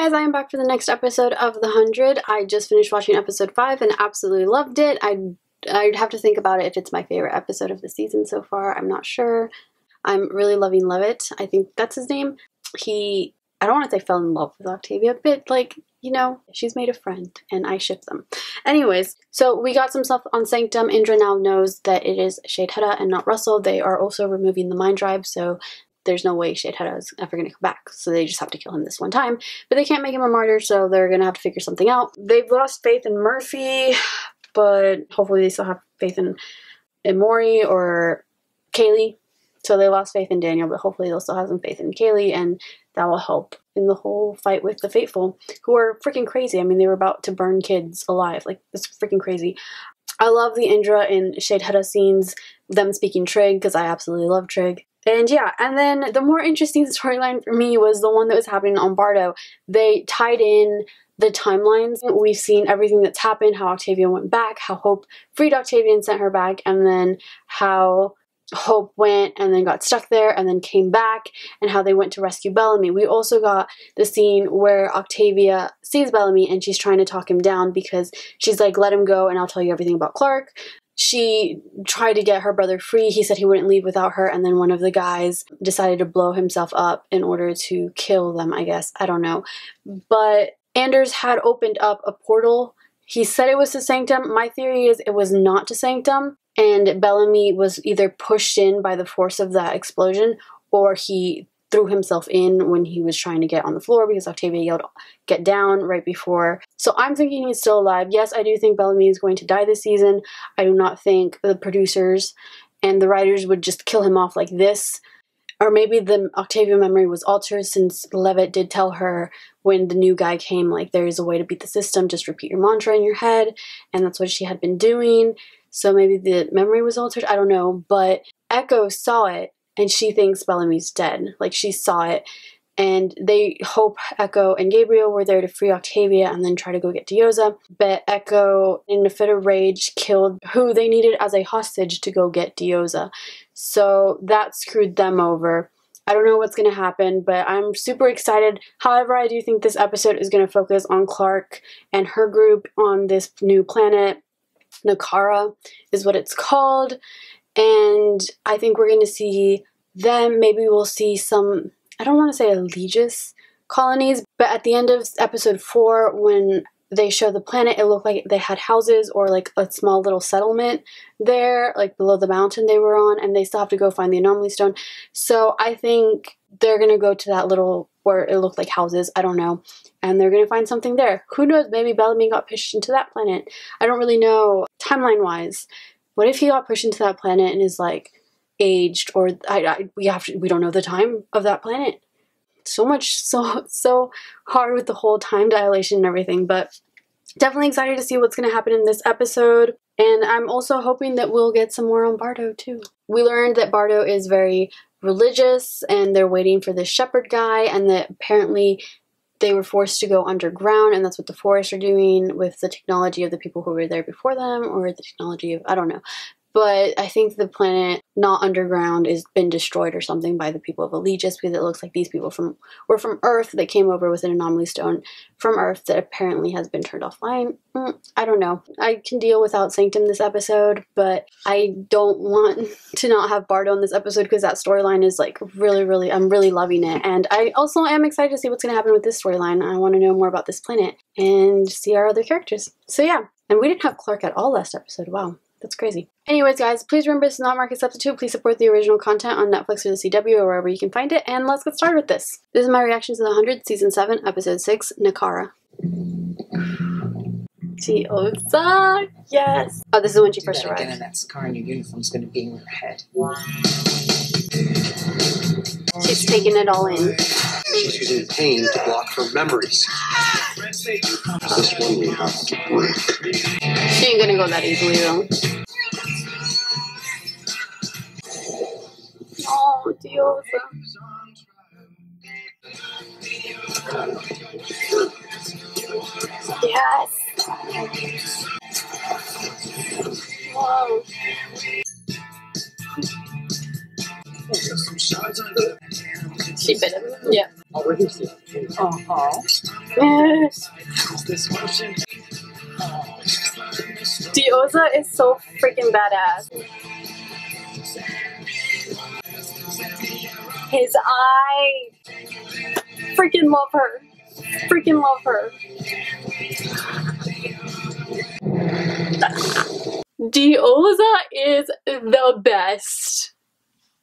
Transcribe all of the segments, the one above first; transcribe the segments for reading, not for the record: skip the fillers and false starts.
guys, I am back for the next episode of The 100. I just finished watching episode 5 and absolutely loved it. I'd have to think about it if it's my favorite episode of the season so far. I'm not sure. I'm really loving Levitt. I think that's his name. I don't want to say fell in love with Octavia, but like, you know, she's made a friend and I ship them. Anyways, so we got some stuff on Sanctum. Indra now knows that it is Sheidheda and not Russell. They are also removing the mind drive, so there's no way Sheidheda is ever going to come back. So they just have to kill him this one time. But they can't make him a martyr, so they're going to have to figure something out. They've lost faith in Murphy, but hopefully they still have faith in Mori or Kaylee. So they lost faith in Daniel, but hopefully they'll still have some faith in Kaylee, and that will help in the whole fight with the Faithful, who are freaking crazy. I mean, they were about to burn kids alive. Like, it's freaking crazy. I love the Indra and Sheidheda scenes, them speaking Trig, because I absolutely love Trig. And yeah, and then the more interesting storyline for me was the one that was happening on Bardo. They tied in the timelines. We've seen everything that's happened, how Octavia went back, how Hope freed Octavia and sent her back, and then how Hope went and then got stuck there and then came back, and how they went to rescue Bellamy. We also got the scene where Octavia sees Bellamy and she's trying to talk him down because she's like, let him go and I'll tell you everything about Clarke. She tried to get her brother free. He said he wouldn't leave without her, and then one of the guys decided to blow himself up in order to kill them, I guess. I don't know. But Anders had opened up a portal. He said it was to Sanctum. My theory is it was not to Sanctum, and Bellamy was either pushed in by the force of that explosion, or he threw himself in when he was trying to get on the floor because Octavia yelled, "Get down," right before. So I'm thinking he's still alive. Yes, I do think Bellamy is going to die this season. I do not think the producers and the writers would just kill him off like this. Or maybe the Octavia memory was altered, since Levitt did tell her when the new guy came, like, there is a way to beat the system, just repeat your mantra in your head, and that's what she had been doing. So maybe the memory was altered, I don't know, but Echo saw it, and she thinks Bellamy's dead. Like, she saw it, and they hope Echo and Gabriel were there to free Octavia and then try to go get Diyoza. But Echo, in a fit of rage, killed who they needed as a hostage to go get Diyoza. So that screwed them over. I don't know what's going to happen, but I'm super excited. However, I do think this episode is going to focus on Clarke and her group on this new planet. Nakara is what it's called. And I think we're going to see them. Maybe we'll see some, I don't want to say allegiance colonies, but at the end of episode 4, when they show the planet, it looked like they had houses or like a small little settlement there, like below the mountain they were on, and they still have to go find the anomaly stone. So I think they're going to go to that little, where it looked like houses, I don't know, and they're going to find something there. Who knows, maybe Bellamy got pushed into that planet. I don't really know timeline-wise. What if he got pushed into that planet and is like aged, or we don't know the time of that planet. So hard with the whole time dilation and everything, but definitely excited to see what's going to happen in this episode. And I'm also hoping that we'll get some more on Bardo too. We learned that Bardo is very religious and they're waiting for this shepherd guy, and that apparently they were forced to go underground, and that's what the Forest are doing with the technology of the people who were there before them, or the technology of, I don't know. But I think the planet not underground has been destroyed or something by the people of Allegiance, because it looks like these people were from Earth that came over with an anomaly stone from Earth that apparently has been turned offline. I don't know. I can deal without Sanctum this episode, but I don't want to not have Bardo in this episode, because that storyline is like really, I'm really loving it. And I also am excited to see what's going to happen with this storyline. I want to know more about this planet and see our other characters. So yeah, and we didn't have Clarke at all last episode. Wow. That's crazy. Anyways, guys, please remember this is not market substitute. Please support the original content on Netflix or the CW or wherever you can find it. And let's get started with this. This is my reaction to The 100, Season 7, Episode 6, Nakara. Diyoza! Yes! Oh, this is when she first arrived. Again, and that scar on your uniform's going to be in your head. She's taking it all in. She's using pain to block her memories. This one we have to break. She ain't gonna go that easily, though. Oh, Diyoza. Yes. Whoa. She bit him. Yeah. Oh, where is it? Uh-huh. Yes. This motion. Diyoza is so freaking badass. His eye. Freaking love her. Freaking love her. Diyoza is the best.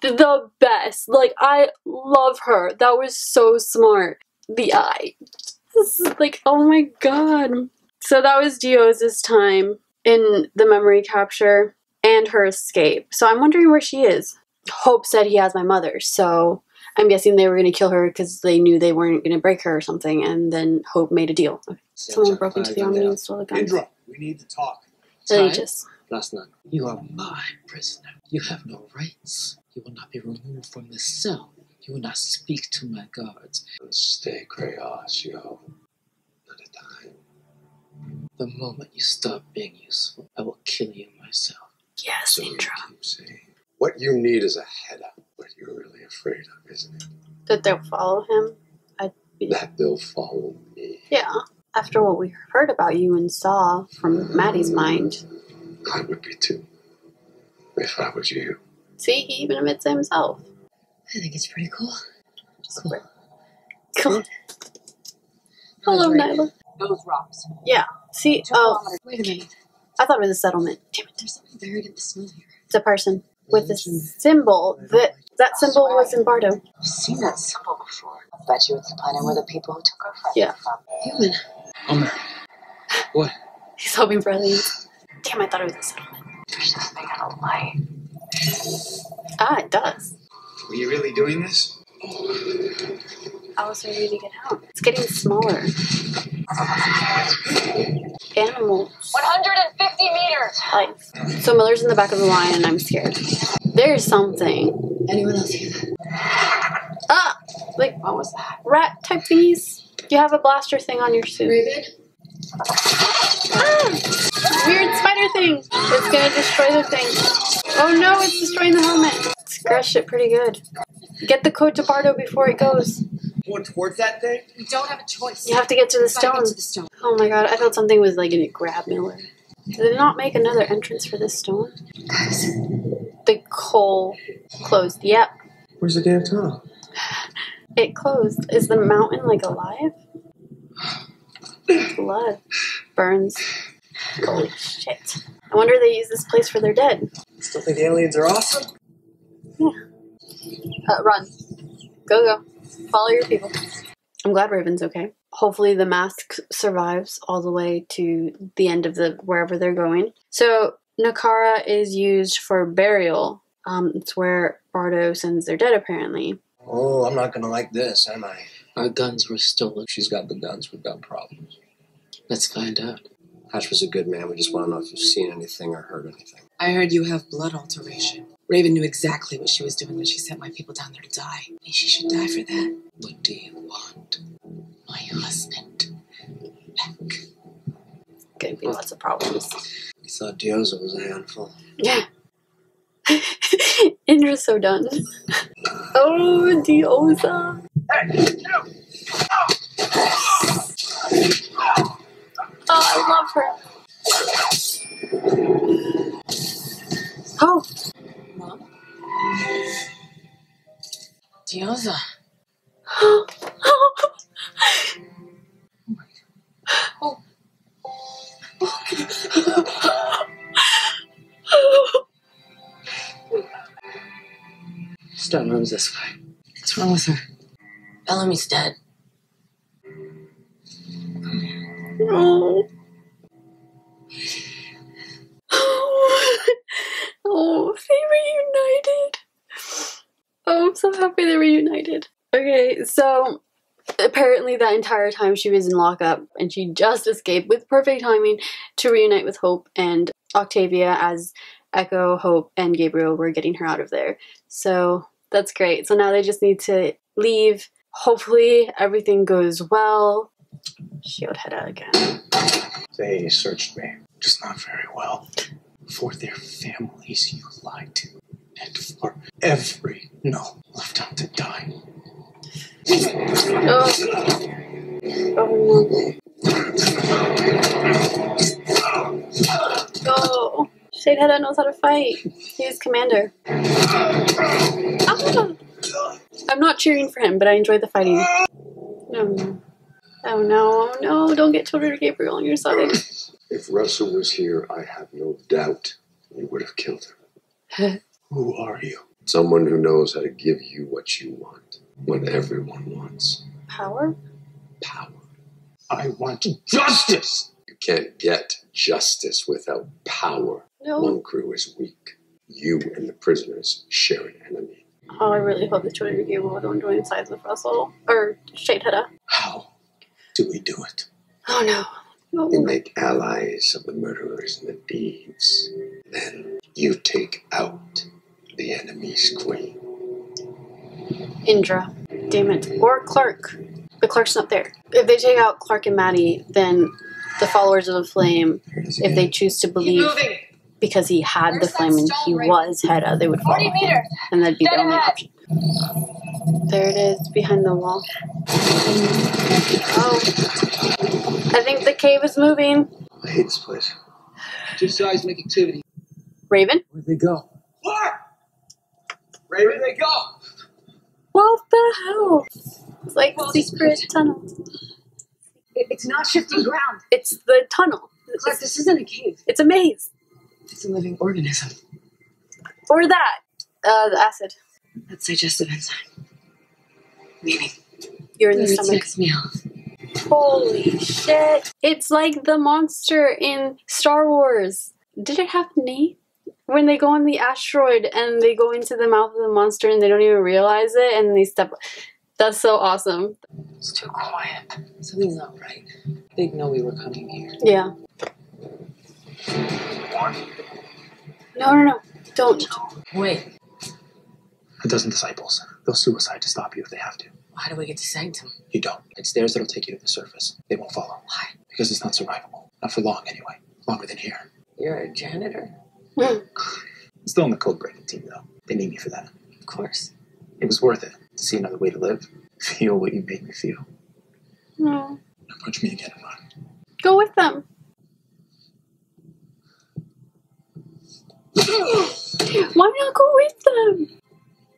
The best. Like, I love her. That was so smart. The eye. Like, oh my god. So that was Diyoza's time in the memory capture and her escape. So I'm wondering where she is. Hope said he has my mother, so I'm guessing they were going to kill her because they knew they weren't going to break her or something, and then Hope made a deal. Okay. Someone broke into the army and stole the gun. Indra, we need to talk. Religious. Last night. You are my prisoner. You have no rights. You will not be removed from this cell. You will not speak to my guards. Stay chaos, yo. Not a time. The moment you stop being useful, I will kill you myself. Yes, So you Indra. keep saying. What you need is a head up. What you're really afraid of, isn't it? That they'll follow him? That they'll follow me. Yeah. After what we heard about you and saw from Maddie's mind. I would be too. If I was you. See, he even admits it himself. I think it's pretty cool. Cool. Hello, Nyla. Those rocks. Yeah. See, 2 oh, kilometers. Wait a minute. I thought it was a settlement. Damn it. There's something buried in the snow here. It's a person with a symbol. That symbol was in Bardo. I've seen that symbol before. I bet you it's the planet where the people who took our friend Yeah. from. Human. Homer. What? He's hoping for aliens. Damn, I thought it was a settlement. There's this thing on a light. Ah, it does. Were you really doing this? I was ready to get out. It's getting smaller. Animals. 150 meters! Life. So Miller's in the back of the line and I'm scared. There's something. Anyone else hear that? Ah! Like, what was that? Rat type thingies? You have a blaster thing on your suit. David? Ah! Weird spider thing! It's gonna destroy the thing. Oh no, it's destroying the helmet. It's crushed it pretty good. Get the code to Bardo before it goes. Going towards that thing? We don't have a choice. You have to get to the We gotta stone. get to the stone. Oh my god, I thought something was like gonna grab Miller. Did they not make another entrance for this stone? Guys, The coal closed. Yep. Where's the damn tunnel? It closed. Is the mountain like alive? Blood. Burns. Holy shit. I wonder if they use this place for their dead. Still think aliens are awesome? Yeah. Run. Go. Follow your people. I'm glad Raven's okay. Hopefully the mask survives all the way to the end of the wherever they're going. So Nakara is used for burial. It's where Bardo sends their dead apparently. Oh, I'm not gonna like this, am I? Our guns were stolen. She's got the guns, we've got problems. Let's find out. Hash was a good man, we just want to know if you've seen anything or heard anything. I heard you have blood alteration. Raven knew exactly what she was doing when she sent my people down there to die. Maybe she should die for that. What do you want? My husband. Back. Gonna be lots of problems. We thought Diyoza was a handful. Yeah. Indra's so done. Oh, Diyoza. Oh, I love her. Oh. Mom? Diyoza. Oh. Stone room's this way. What's wrong with her? Bellamy's dead. Oh. Oh, they reunited. Oh, I'm so happy they reunited. Okay, so apparently that entire time she was in lockup and she just escaped with perfect timing to reunite with Hope and Octavia as Echo, Hope, and Gabriel were getting her out of there. So that's great. So now they just need to leave. Hopefully everything goes well. Sheidheda again. They searched me, just not very well. For their families you lied to, and for every left out to die. Oh. Oh no. Oh. Sheidheda knows how to fight. He's commander. Ah! I'm not cheering for him, but I enjoy the fighting. No. Oh no, oh no, don't get children of Gabriel on your side. If Russell was here, I have no doubt you would have killed him. Who are you? Someone who knows how to give you what you want, what everyone wants. Power? Power. I want justice! You can't get justice without power. No. One crew is weak. You and the prisoners share an enemy. Oh, I really hope the children of Gabriel don't join sides with Russell. Or Sheidheda. How do we do it? Oh no. You No. make allies of the murderers and the thieves. Then you take out the enemy's queen. Indra. Damn it. Or Clarke. But Clarke's not there. If they take out Clarke and Madi, then the followers of the flame, if they choose to believe because he had the flame and he was Sheidheda, they would follow him. And that'd be their only option. There it is, behind the wall. Oh. I think the cave is moving. I hate this place. Just seismic activity. Raven? Where'd they go? What? Where did they go? What the hell? It's like a secret tunnel. It's not shifting ground. It's the tunnel. Clarke, this isn't a cave. It's a maze. It's a living organism. Or that. The acid. That's digestive enzyme. Meaning, You're in the food stomach. takes meal. Holy shit. It's like the monster in Star Wars. Did it have a name? When they go on the asteroid and they go into the mouth of the monster and they don't even realize it and they step... That's so awesome. It's too quiet. Something's not right. They'd know we were coming here. Yeah. No. Don't. Wait, A dozen disciples. They'll suicide to stop you if they have to. How do we get to Sanctum? You don't. It's stairs that'll take you to the surface. They won't follow. Why? Because it's not survivable. Not for long, anyway. Longer than here. You're a janitor? Hmm. Still in the code breaking team, though. They need me for that. Of course. It was worth it to see another way to live. Feel what you made me feel. No. Now punch me again and run. Go with them. Why not go with them?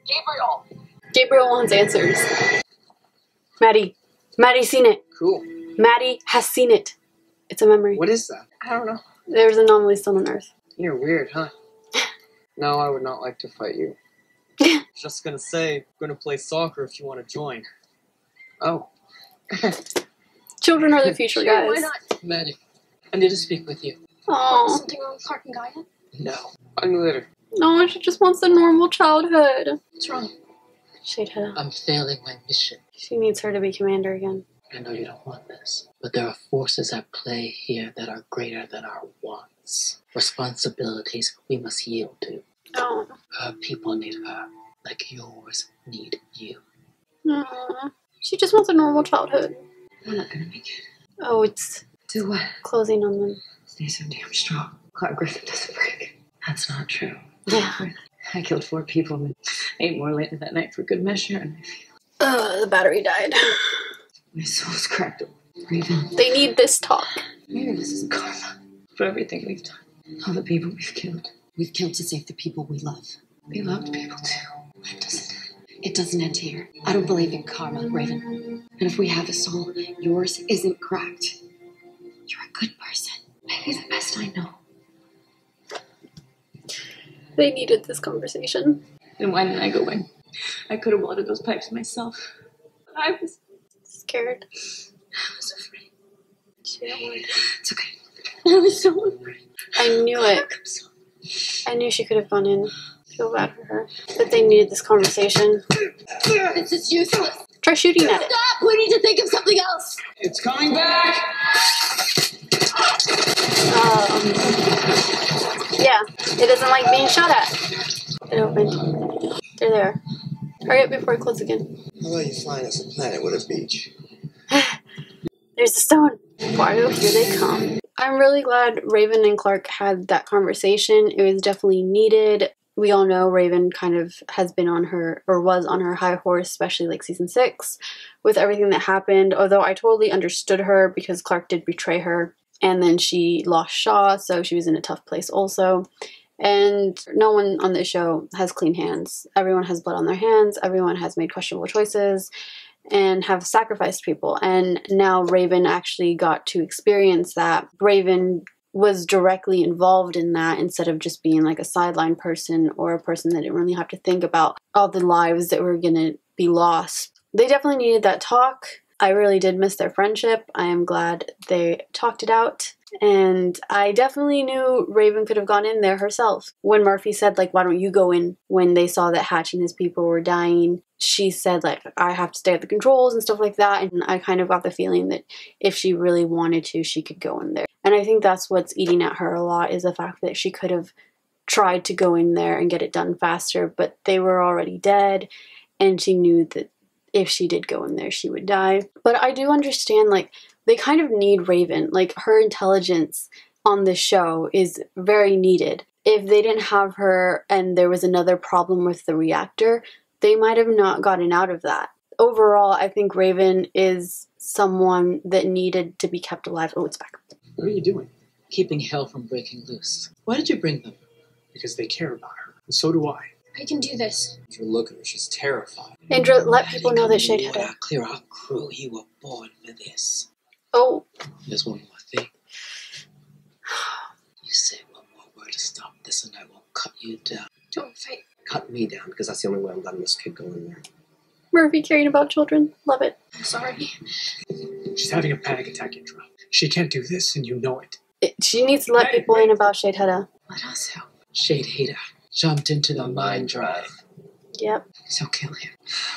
Gabriel! Gabriel wants answers. Maddie's seen it. cool. Madi has seen it. It's a memory. What is that? I don't know. There's anomalies still on Earth. You're weird, huh? No, I would not like to fight you. Just gonna say, I'm gonna play soccer if you want to join. Oh. Children are the future, guys. Why not? Madi, I need to speak with you. Oh, Something wrong with Clarke and Gaia? No. Unlitter. no, she just wants a normal childhood. What's wrong? Sheidheda. I'm failing my mission. She needs her to be commander again. I know you don't want this, but there are forces at play here that are greater than our wants. Responsibilities we must yield to. Oh. Her people need her, like yours need you. Aw. She just wants a normal childhood. We're not gonna make it. Oh, it's Do what? closing on them. Stay so damn strong. Clarke Griffin doesn't break. That's not true. Yeah. I killed 4 people and 8 more later that night for good measure, and I feel The battery died. my soul's cracked open. Raven, They need this talk. maybe this is karma for everything we've done. All the people we've killed. We've killed to save the people we love. We loved people too. When does it end? It doesn't end here. I don't believe in karma, Raven. And if we have a soul, yours isn't cracked. You're a good person. Maybe the best I know. They needed this conversation. Then why didn't I go in? I could have watered those pipes myself. I was Scared. afraid. She didn't want to. It's okay. I was so afraid. I knew it. I'm so... I knew she could have gone in. I feel bad for her. But they needed this conversation. This is useless. Try shooting at it. Stop! We need to think of something else. It's coming back! Yeah, it doesn't like being shot at. It opened. They're there. Hurry up before it closes again. How about you find us a planet with a beach? There's the stone. Bardo, here they come. I'm really glad Raven and Clarke had that conversation. It was definitely needed. We all know Raven kind of has been on her, or was on her high horse, especially like season 6, with everything that happened. Although I totally understood her because Clarke did betray her, and then she lost Shaw, so she was in a tough place also. And no one on this show has clean hands. Everyone has blood on their hands. Everyone has made questionable choices and have sacrificed people. And now Raven actually got to experience that. Raven was directly involved in that instead of just being like a sideline person or a person that didn't really have to think about all the lives that were going to be lost. They definitely needed that talk. I really did miss their friendship. I am glad they talked it out. And I definitely knew Raven could have gone in there herself. When Murphy said, like, why don't you go in, when they saw that Hatch and his people were dying, she said, like, I have to stay at the controls and stuff like that. And I kind of got the feeling that if she really wanted to, she could go in there. And I think that's what's eating at her a lot, is the fact that she could have tried to go in there and get it done faster, but they were already dead. And she knew that if she did go in there, she would die. But I do understand, like, they kind of need Raven. Like, her intelligence on the show is very needed. If they didn't have her and there was another problem with the reactor, they might have not gotten out of that. Overall, I think Raven is someone that needed to be kept alive. Oh, it's back. What are you doing? Keeping hell from breaking loose. Why did you bring them? Because they care about her. And so do I. I can do this. You're looking at her, she's terrified. Indra, let people know that Sheidheda. Clear our crew. You were born for this. Oh. There's one more thing. You say one more word to stop this and I will cut you down. Don't fight. Cut me down, because that's the only way I'm letting this kid go in there. Murphy caring about children. Love it. I'm sorry. She's having a panic attack, Indra. She can't do this, and you know it. She needs to let people in about Sheidheda. Let us help. Sheidheda jumped into the mind drive. Yep. So kill him.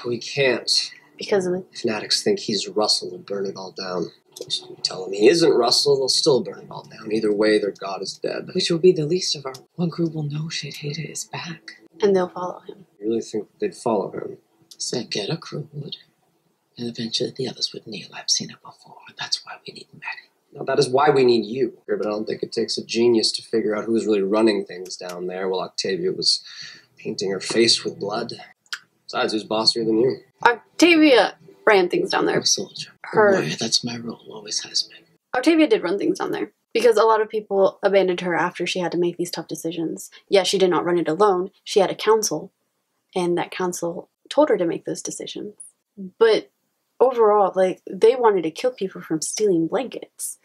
We can't. Because of the... Fanatics think he's Russell and burn it all down. So we tell them he isn't Russell, they'll still burn it all down. Either way, their god is dead. Which will be the least of our... One group will know Sheidheda is back. And they'll follow him. You really think they'd follow him? Get crew would. And eventually the others would kneel. I've seen it before. That's why we need Madi. No, that is why we need you. But I don't think it takes a genius to figure out who's really running things down there while Octavia was painting her face with blood. Besides, who's bossier than you? Octavia ran things down I'm there. a soldier. Her... A warrior, that's my role. Always has been. Octavia did run things down there. Because a lot of people abandoned her after she had to make these tough decisions. Yeah, she did not run it alone. She had a council. And that council told her to make those decisions. But overall, like, they wanted to kill people from stealing blankets.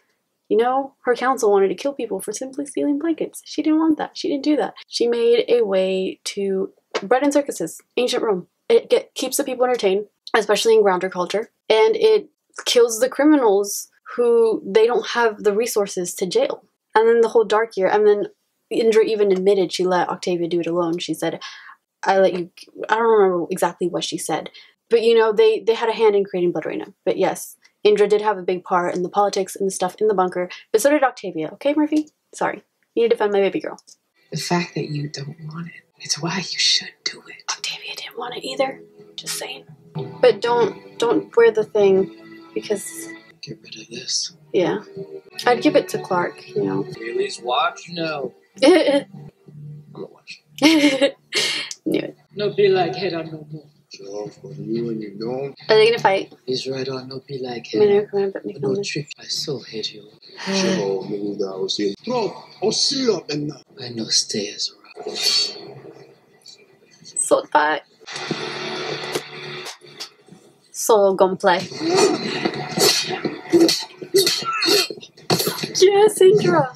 You know, her council wanted to kill people for simply stealing blankets. She didn't want that. She didn't do that. She made a way to... Bread and circuses. Ancient Rome. It keeps the people entertained, especially in grounder culture. And it kills the criminals who they don't have the resources to jail. And then the whole dark year. And then Indra even admitted she let Octavia do it alone. She said, I let you... I don't remember exactly what she said. But, you know, they had a hand in creating Blood Reina. But yes, Indra did have a big part in the politics and the stuff in the bunker. But so did Octavia. Okay, Murphy? Sorry. You need to defend my baby girl. The fact that you don't want it, it's why you should do it. Octavia didn't want it either. Just saying. But don't wear the thing, because... Get rid of this. Yeah. I'd give it to Clarke, you know. Bailey's watch? No. I'm not watching. Knew it. No be like head on no more. So, for you and you don't. Are they gonna fight? He's right on, no be like I mean, head. come on, but make No them- trick. I so hate you. I know stay as around. Sword fight. Solo gunplay. Yes, Indra.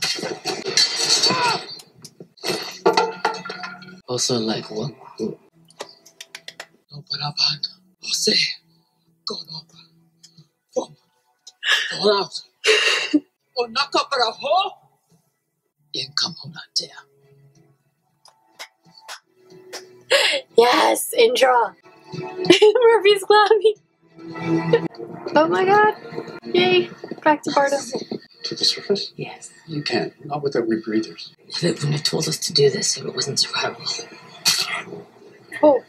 Also like what? No paraban. Jose. Go up. Boom. Fall out. O Nakara ho. Income on there. Yes, Indra. Murphy's clapping. Oh my god. Yay. Back to Bardo. To the surface? Yes. You can't. Not without rebreathers. Levitt wouldn't have told us to do this if it wasn't survivable. Oh.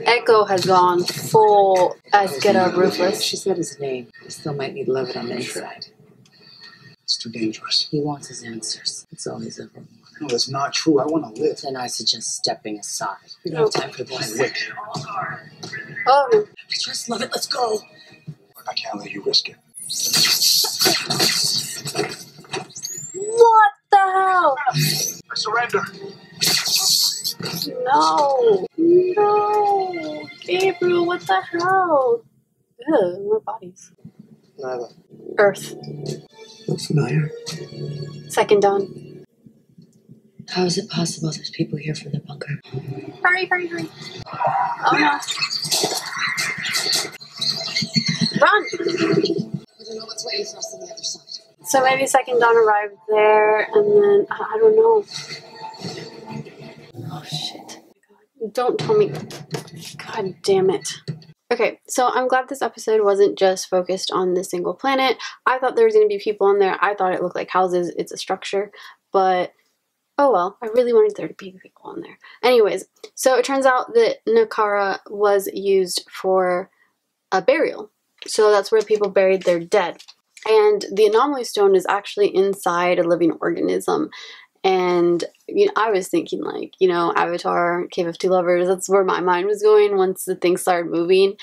Echo has gone full as get a ruthless. She said his name. He still might need Levitt on the inside. It's too dangerous. He wants his answers. It's all he's ever wanted. No, that's not true. I want to live. Then I suggest stepping aside. We don't have time for this. Wait. Oh, Just love it. Let's go. I can't let you risk it. what the hell? I surrender. No. No. Gabriel, what the hell? Ugh, more bodies. Neither. Earth. Look familiar. Second dawn. How is it possible there's people here for the bunker? Hurry, hurry, hurry. Oh no. Run! We don't know what's waiting for us on the other side. So maybe Second Dawn arrived there, and then, I don't know. Oh shit. Don't tell me. God damn it. Okay, so I'm glad this episode wasn't just focused on the single planet. I thought there was going to be people in there. I thought it looked like houses. It's a structure. But, oh well. I really wanted there to be people in there. Anyways, so it turns out that Nakara was used for a burial. So that's where people buried their dead. And the anomaly stone is actually inside a living organism. And, you know, I was thinking, like, you know, Avatar, Cave of Two Lovers, that's where my mind was going once the thing started moving.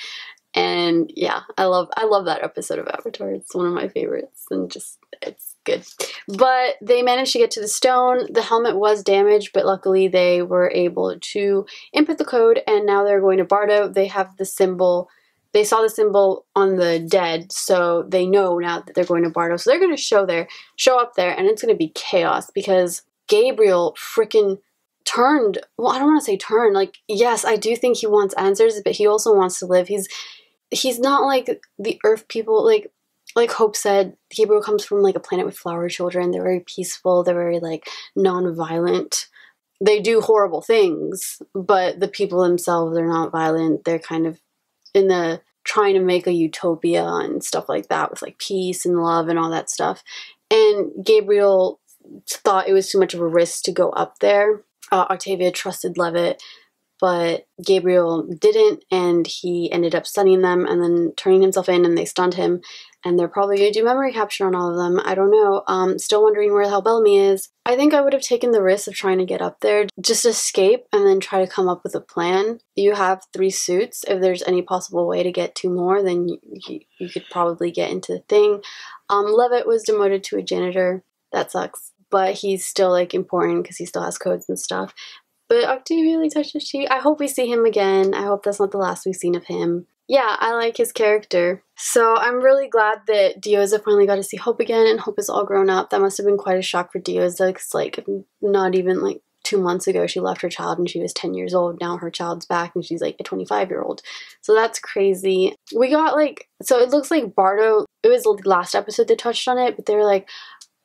And yeah, I love that episode of Avatar. It's one of my favorites, and just, it's good. But they managed to get to the stone. The helmet was damaged, but luckily they were able to input the code, and now they're going to Bardo. They have the symbol. They saw the symbol on the dead, so they know now that they're going to Bardo. So they're going to show up there, and it's going to be chaos because Gabriel freaking turned. Well, I don't want to say turn. Like, yes, I do think he wants answers, but he also wants to live. He's not like the Earth people. Like Hope said, Gabriel comes from like a planet with flower children. They're very peaceful. They're very like non-violent. They do horrible things, but the people themselves are not violent. They're kind of in the trying to make a utopia and stuff like that with like peace and love and all that stuff. And Gabriel thought it was too much of a risk to go up there. Octavia trusted Levitt, but Gabriel didn't, and he ended up stunning them and then turning himself in, and they stunned him, and they're probably going to do memory capture on all of them. I don't know. Still wondering where the hell Bellamy is. I think I would have taken the risk of trying to get up there, just escape, and then try to come up with a plan. You have 3 suits. If there's any possible way to get 2 more, then you could probably get into the thing. Levitt was demoted to a janitor. That sucks. But he's still, like, important because he still has codes and stuff. But Octavia really touched his cheek. I hope we see him again. I hope that's not the last we've seen of him. Yeah, I like his character. So I'm really glad that Diyoza finally got to see Hope again, and Hope is all grown up. That must have been quite a shock for Diyoza, because, like, not even, like, 2 months ago she left her child and she was 10 years old. Now her child's back and she's, like, a 25-year-old. So that's crazy. We got, like, so it looks like Bardo, it was the last episode that touched on it, but they were, like,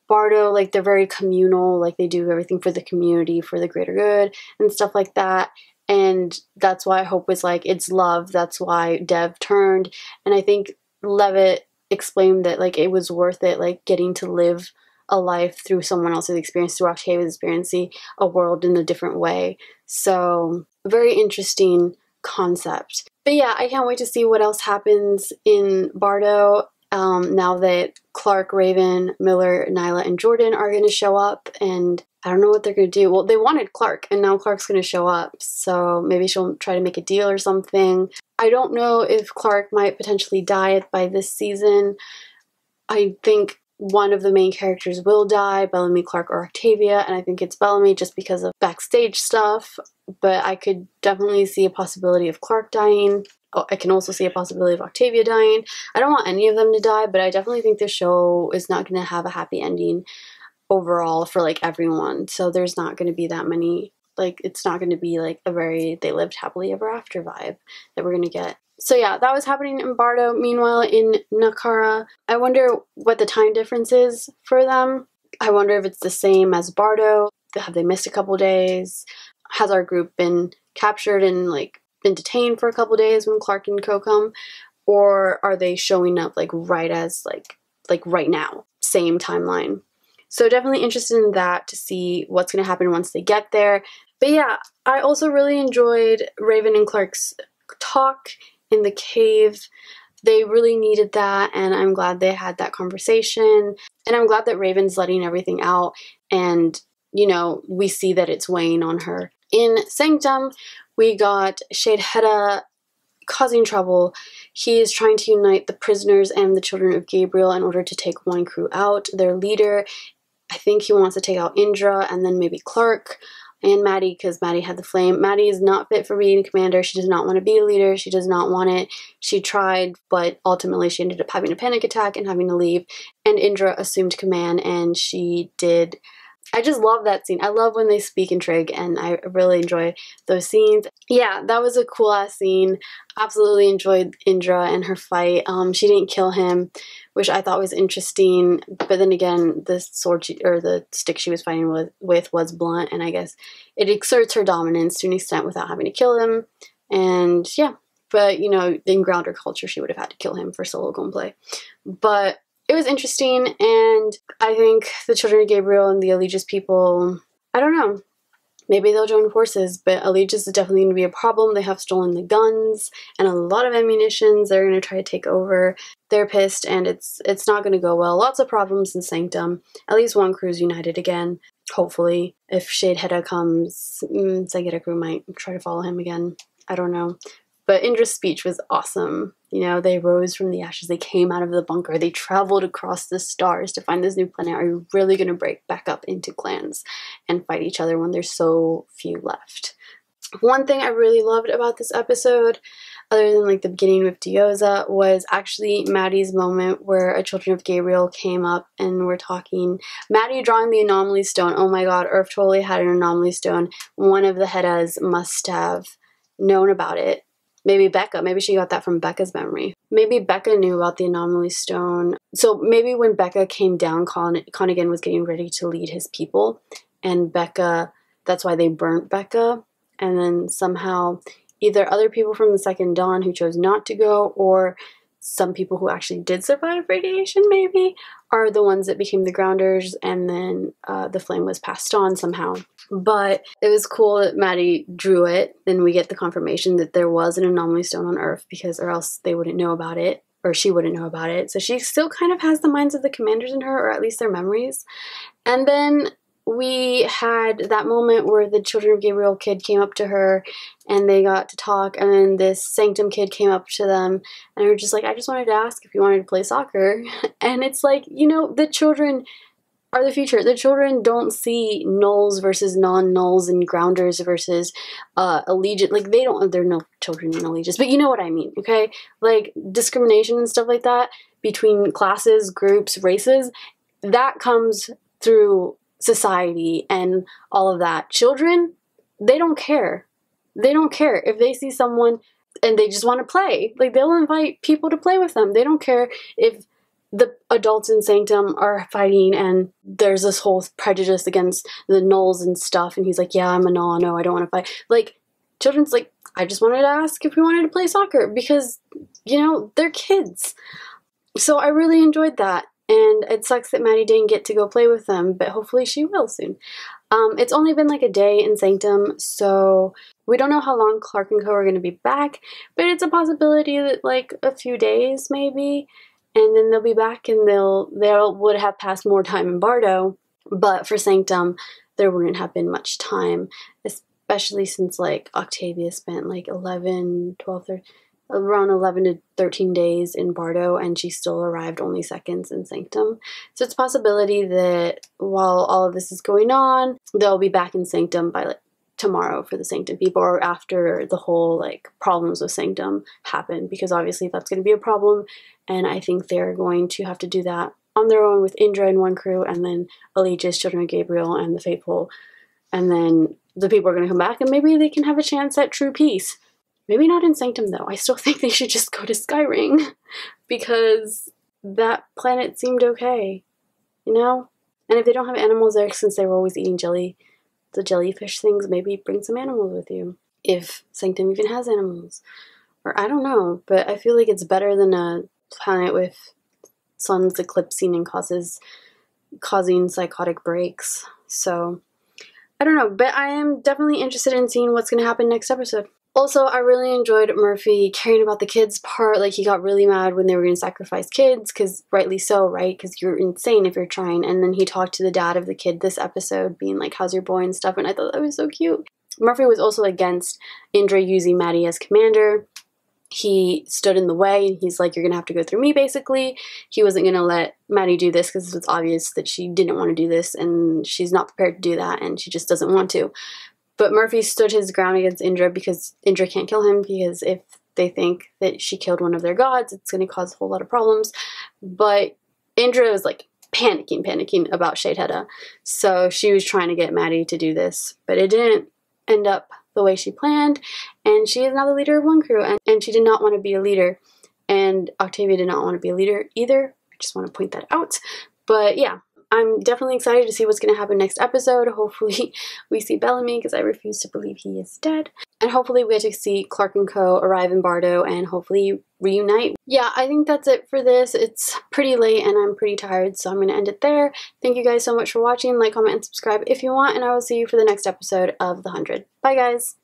Bardo, like, they're very communal, like, they do everything for the community, for the greater good, and stuff like that, and that's why Hope was like, it's love, that's why Dev turned, and I think Levitt explained that, like, it was worth it, like, getting to live a life through someone else's experience, through Octavia's experience, see a world in a different way. So, very interesting concept. But yeah, I can't wait to see what else happens in Bardo. Now that Clarke, Raven, Miller, Nyla, and Jordan are going to show up, and I don't know what they're going to do. Well, they wanted Clarke, and now Clarke's going to show up, so maybe she'll try to make a deal or something. I don't know if Clarke might potentially die by this season. I think one of the main characters will die, Bellamy, Clarke, or Octavia, and I think it's Bellamy just because of backstage stuff, but I could definitely see a possibility of Clarke dying. I can also see a possibility of Octavia dying. I don't want any of them to die, but I definitely think the show is not going to have a happy ending overall for, like, everyone. So there's not going to be that many, like, it's not going to be, like, a very they lived happily ever after vibe that we're going to get. So yeah, that was happening in Bardo. Meanwhile, in Nakara, I wonder what the time difference is for them. I wonder if it's the same as Bardo. Have they missed a couple days? Has our group been captured and, like, been detained for a couple days when Clarke and Co come, or are they showing up, like, right as like right now, same timeline? So definitely interested in that, to see what's going to happen once they get there. But yeah, I also really enjoyed Raven and Clarke's talk in the cave. They really needed that, and I'm glad they had that conversation, and I'm glad that Raven's letting everything out and you know, we see that it's weighing on her. In Sanctum, we got Sheidheda causing trouble. He is trying to unite the prisoners and the children of Gabriel in order to take one crew out. Their leader, I think he wants to take out Indra and then maybe Clarke and Madi, because Madi had the flame. Madi is not fit for being a commander. She does not want to be a leader. She does not want it. She tried, but ultimately she ended up having a panic attack and having to leave. And Indra assumed command, and she did. I just love that scene. I love when they speak in Trig, and I really enjoy those scenes. Yeah, that was a cool ass scene. Absolutely enjoyed Indra and her fight. She didn't kill him, which I thought was interesting. But then again, the sword or the stick she was fighting with was blunt, and I guess it exerts her dominance to an extent without having to kill him. And yeah, but you know, in Grounder culture, she would have had to kill him for solo gunplay. But it was interesting, and I think the Children of Gabriel and the Allegiance people, I don't know, maybe they'll join forces, but Allegiance is definitely going to be a problem. They have stolen the guns and a lot of ammunitions. They're going to try to take over. They're pissed, and it's not going to go well. Lots of problems in Sanctum. At least one crew's united again, hopefully. If Sheidheda comes, Sanctum crew might try to follow him again. I don't know. But Indra's speech was awesome. You know, they rose from the ashes. They came out of the bunker. They traveled across the stars to find this new planet. Are you really going to break back up into clans and fight each other when there's so few left? One thing I really loved about this episode, other than like the beginning with Diyoza, was actually Madi's moment where a Children of Gabriel came up and were talking. Madi drawing the anomaly stone. Oh my god, Earth totally had an anomaly stone. One of the Hedas must have known about it. Maybe Becca. Maybe she got that from Becca's memory. Maybe Becca knew about the anomaly stone. So maybe when Becca came down, Connigan was getting ready to lead his people. And Becca, that's why they burnt Becca. And then somehow either other people from the Second Dawn who chose not to go, or some people who actually did survive radiation maybe, are the ones that became the Grounders, and then the flame was passed on somehow. But it was cool that Madi drew it. Then we get the confirmation that there was an anomaly stone on Earth, because or else they wouldn't know about it, or she wouldn't know about it. So she still kind of has the minds of the commanders in her, or at least their memories. And then we had that moment where the Children of Gabriel kid came up to her and they got to talk, and then this Sanctum kid came up to them and they were just like, I just wanted to ask if you wanted to play soccer. And it's like, you know, the children are the future. The children don't see nulls versus non-nulls and grounders versus allegiance. Like, they don't, there are no children in allegiance, but you know what I mean, okay? Like, discrimination and stuff like that between classes, groups, races, that comes through society and all of that. Children, they don't care. They don't care. If they see someone and they just want to play, like, they'll invite people to play with them. They don't care if the adults in Sanctum are fighting and there's this whole prejudice against the nulls and stuff, and he's like, yeah, I'm a null, no, I don't want to fight. Like, children's like, I just wanted to ask if we wanted to play soccer, because, you know, they're kids. So I really enjoyed that, and it sucks that Madi didn't get to go play with them, but hopefully she will soon. It's only been like a day in Sanctum, so we don't know how long Clarke and co are going to be back, but it's a possibility that like a few days maybe, and then they'll be back, and they would have passed more time in Bardo. But for Sanctum, there wouldn't have been much time, especially since like Octavia spent like 11 to 13 days in Bardo, and she still arrived only seconds in Sanctum. So it's a possibility that while all of this is going on, they'll be back in Sanctum by like tomorrow for the Sanctum people, or after the whole like problems with Sanctum happen, because obviously that's going to be a problem, and I think they're going to have to do that on their own with Indra and one crew, and then Allegiance, Children of Gabriel, and the Faithful, and then the people are going to come back, and maybe they can have a chance at true peace. Maybe not in Sanctum though. I still think they should just go to Skyring, because that planet seemed okay, you know? And if they don't have animals there, since they were always eating the jellyfish things, maybe bring some animals with you. If Sanctum even has animals. Or I don't know, but I feel like it's better than a planet with suns eclipsing and causing psychotic breaks. So, I don't know, but I am definitely interested in seeing what's going to happen next episode. Also, I really enjoyed Murphy caring about the kids part. Like, he got really mad when they were going to sacrifice kids, because rightly so, right? Because you're insane if you're trying. And then he talked to the dad of the kid this episode, being like, how's your boy and stuff, and I thought that was so cute. Murphy was also against Indra using Madi as commander. He stood in the way, and he's like, you're going to have to go through me, basically. He wasn't going to let Madi do this, because it was obvious that she didn't want to do this, and she's not prepared to do that, and she just doesn't want to. But Murphy stood his ground against Indra, because Indra can't kill him, because if they think that she killed one of their gods, it's going to cause a whole lot of problems. But Indra was like panicking about Sheidheda. So she was trying to get Madi to do this, but it didn't end up the way she planned, and she is now the leader of one crew, and she did not want to be a leader, and Octavia did not want to be a leader either. I just want to point that out. But yeah, I'm definitely excited to see what's going to happen next episode. Hopefully we see Bellamy, because I refuse to believe he is dead. And hopefully we get to see Clarke and co. arrive in Bardo and hopefully reunite. Yeah, I think that's it for this. It's pretty late and I'm pretty tired, so I'm going to end it there. Thank you guys so much for watching. Like, comment, and subscribe if you want, and I will see you for the next episode of The 100. Bye, guys!